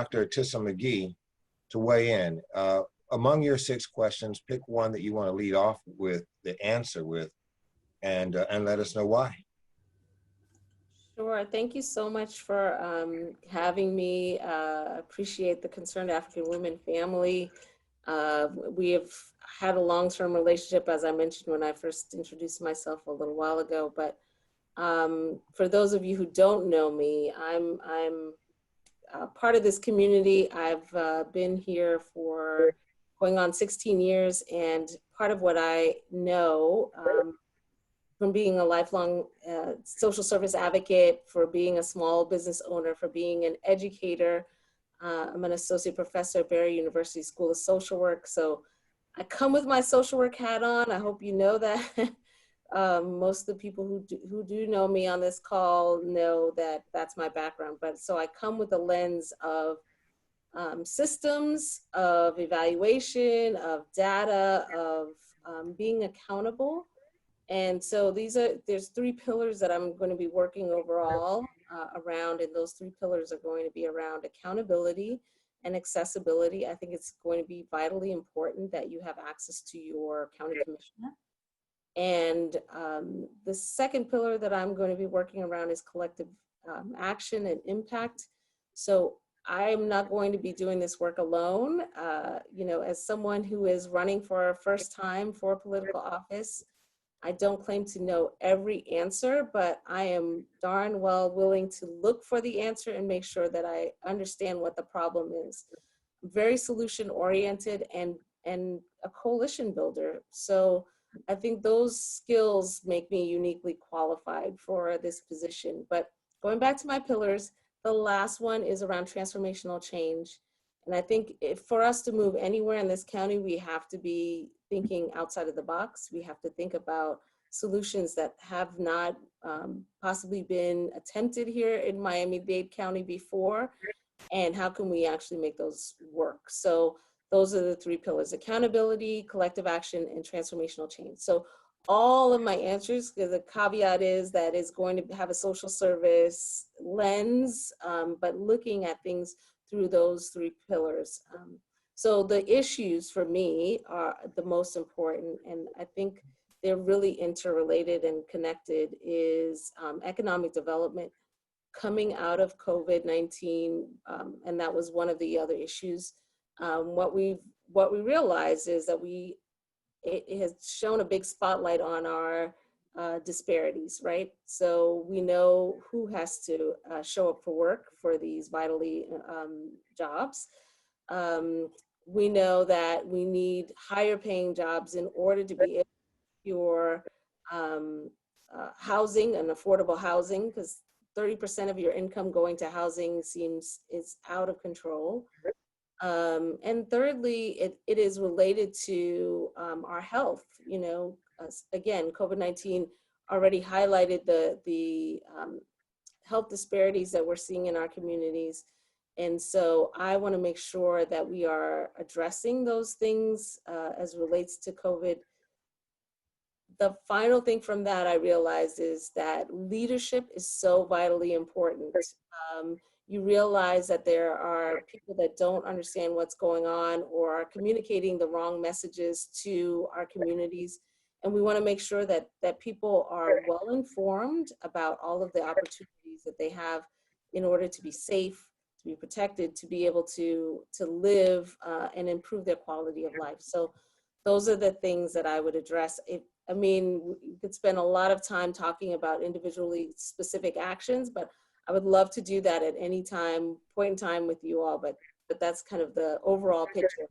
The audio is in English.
Dr. Tisa McGhee to weigh in. Among your 6 questions, pick one that you want to lead off with the answer with, and let us know why. Sure. Thank you so much for having me. Appreciate the Concerned African Women family. We have had a long-term relationship, as I mentioned when I first introduced myself a little while ago. But for those of you who don't know me, I'm part of this community. I've been here for going on 16 years, and part of what I know from being a lifelong social service advocate, for being a small business owner, for being an educator. I'm an associate professor at Barry University School of Social Work. So I come with my social work hat on. I hope you know that. Most of the people who do know me on this call know that that's my background. But so I come with a lens of systems, of evaluation, of data, of being accountable. And so there's 3 pillars that I'm going to be working overall around, and those 3 pillars are going to be around accountability and accessibility. I think it's going to be vitally important that you have access to your county commissioner. And the second pillar that I'm going to be working around is collective action and impact. So I'm not going to be doing this work alone. You know, as someone who is running for a first time for political office, I don't claim to know every answer, but I am darn well willing to look for the answer and make sure that I understand what the problem is. I'm very solution oriented and a coalition builder. So I think those skills make me uniquely qualified for this position. But going back to my pillars, the last one is around transformational change. And I think for us to move anywhere in this county, we have to be thinking outside of the box. We have to think about solutions that have not possibly been attempted here in Miami-Dade County before, and how can we actually make those work? So those are the 3 pillars: accountability, collective action, and transformational change. So all of my answers, the caveat is that it's going to have a social service lens, but looking at things through those 3 pillars. So the issues for me are the most important, and I think they're really interrelated and connected, is economic development coming out of COVID-19, and that was one of the other issues. What we realized is that it has shown a big spotlight on our disparities, right? So we know who has to show up for work for these vitally jobs. We know that we need higher paying jobs in order to be able to secure housing and affordable housing, because 30% of your income going to housing is out of control. And thirdly, it is related to our health. You know, again, COVID-19 already highlighted the health disparities that we're seeing in our communities. And so I want to make sure that we are addressing those things as relates to COVID. The final thing from that I realized is that leadership is so vitally important. You realize that there are people that don't understand what's going on or are communicating the wrong messages to our communities. And we want to make sure that people are well informed about all of the opportunities that they have in order to be safe, to be protected, to be able to live and improve their quality of life. So those are the things that I would address. I mean, we could spend a lot of time talking about individually specific actions, but I would love to do that at any point in time with you all, but that's kind of the overall picture.